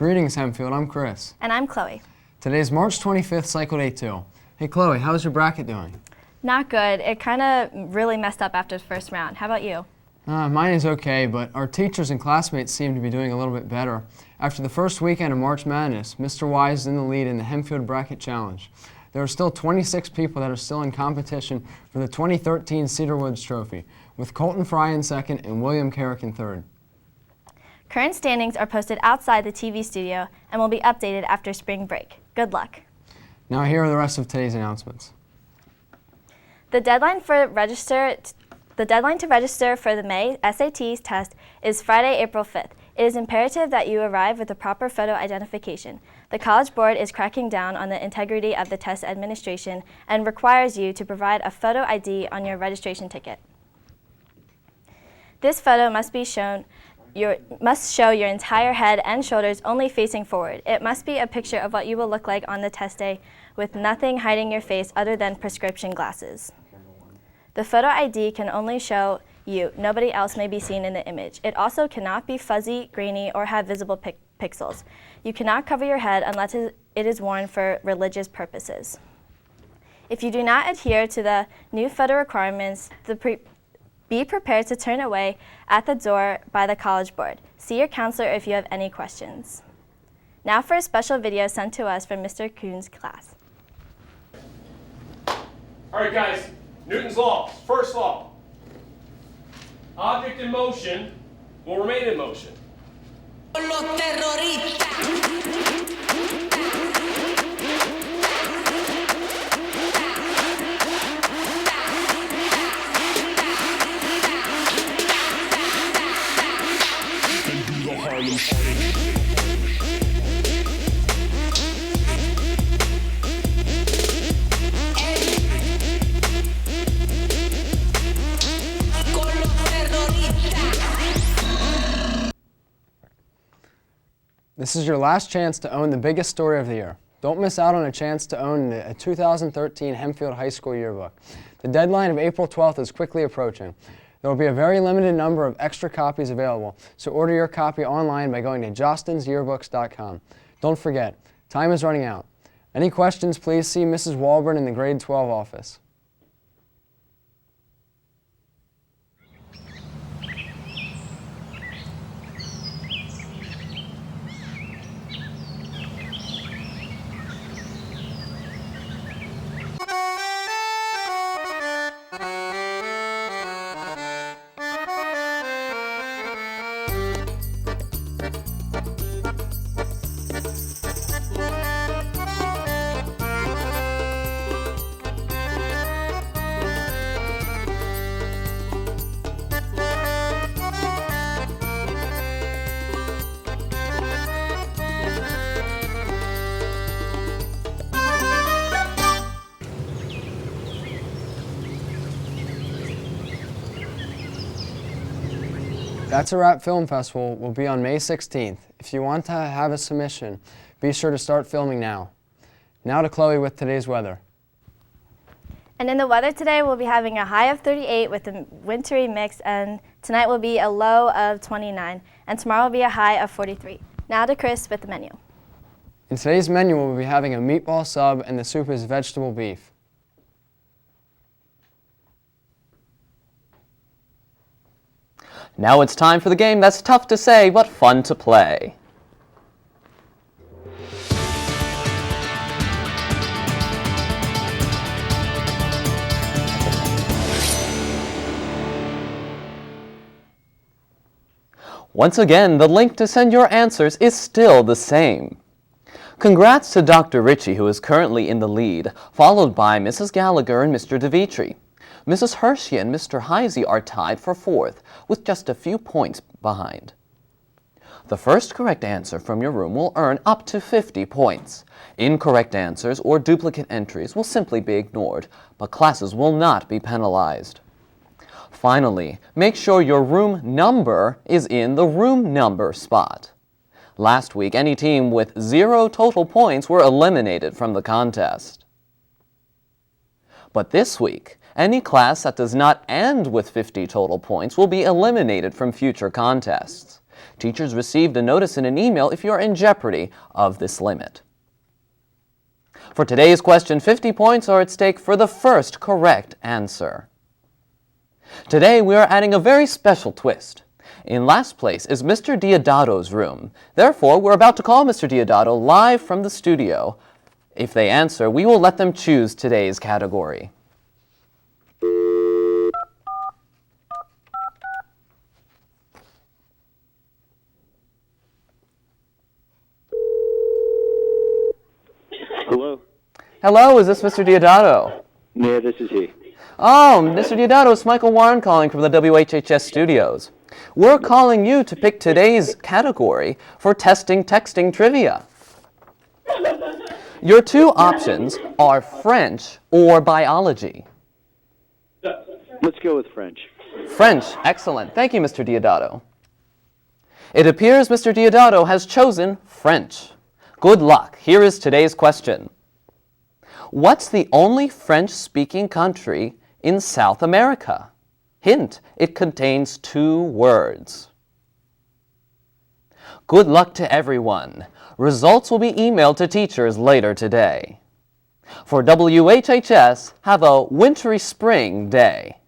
Greetings, Hempfield. I'm Chris. And I'm Chloe. Today's March 25th, Cycle Day 2. Hey, Chloe, how's your bracket doing? Not good. It kind of really messed up after the first round. How about you? Mine is okay, but our teachers and classmates seem to be doing a little bit better. After the first weekend of March Madness, Mr. Wise is in the lead in the Hempfield Bracket Challenge. There are still 26 people that are still in competition for the 2013 Cedar Woods Trophy, with Colton Fry in second and William Carrick in third. Current standings are posted outside the TV studio and will be updated after spring break. Good luck. Now here are the rest of today's announcements. The deadline to register for the May SAT test is Friday, April 5th. It is imperative that you arrive with a proper photo identification. The College Board is cracking down on the integrity of the test administration and requires you to provide a photo ID on your registration ticket. This photo must show your entire head and shoulders only facing forward. It must be a picture of what you will look like on the test day with nothing hiding your face other than prescription glasses. The photo ID can only show you. Nobody else may be seen in the image. It also cannot be fuzzy, grainy, or have visible pixels. You cannot cover your head unless it is worn for religious purposes. If you do not adhere to the new photo requirements, be prepared to turn away at the door by the College Board. See your counselor if you have any questions. Now for a special video sent to us from Mr. Kuhn's class. All right, guys, Newton's laws. First law. Object in motion will remain in motion. Los terroristas. This is your last chance to own the biggest story of the year. Don't miss out on a chance to own a 2013 Hempfield High School yearbook. The deadline of April 12th is quickly approaching. There will be a very limited number of extra copies available, so order your copy online by going to jostinsyearbooks.com. Don't forget, time is running out. Any questions, please see Mrs. Walburn in the grade 12 office. That's a Wrap Film Festival will be on May 16th. If you want to have a submission, be sure to start filming now. Now to Chloe with today's weather. And in the weather today, we'll be having a high of 38 with a wintry mix, and tonight will be a low of 29, and tomorrow will be a high of 43. Now to Chris with the menu. In today's menu, we'll be having a meatball sub, and the soup is vegetable beef. Now it's time for the game that's tough to say but fun to play. Once again, the link to send your answers is still the same. Congrats to Dr. Ritchie, who is currently in the lead, followed by Mrs. Gallagher and Mr. DeVitri. Mrs. Hershey and Mr. Heisey are tied for fourth, with just a few points behind. The first correct answer from your room will earn up to 50 points. Incorrect answers or duplicate entries will simply be ignored, but classes will not be penalized. Finally, make sure your room number is in the room number spot. Last week, any team with 0 total points were eliminated from the contest. But this week, any class that does not end with 50 total points will be eliminated from future contests. Teachers received a notice in an email if you are in jeopardy of this limit. For today's question, 50 points are at stake for the first correct answer. Today, we are adding a very special twist. In last place is Mr. Diodato's room. Therefore, we're about to call Mr. Diodato live from the studio. If they answer, we will let them choose today's category. Hello? Hello, is this Mr. Diodato? Yeah, this is he. Oh, Mr. Diodato, it's Michael Warren calling from the WHHS studios. We're calling you to pick today's category for testing texting trivia. Your two options are French or biology. Let's go with French. French, excellent. Thank you, Mr. Diodato. It appears Mr. Diodato has chosen French. Good luck. Here is today's question. What's the only French-speaking country in South America? Hint, it contains 2 words. Good luck to everyone. Results will be emailed to teachers later today. For WHHS, have a wintry spring day.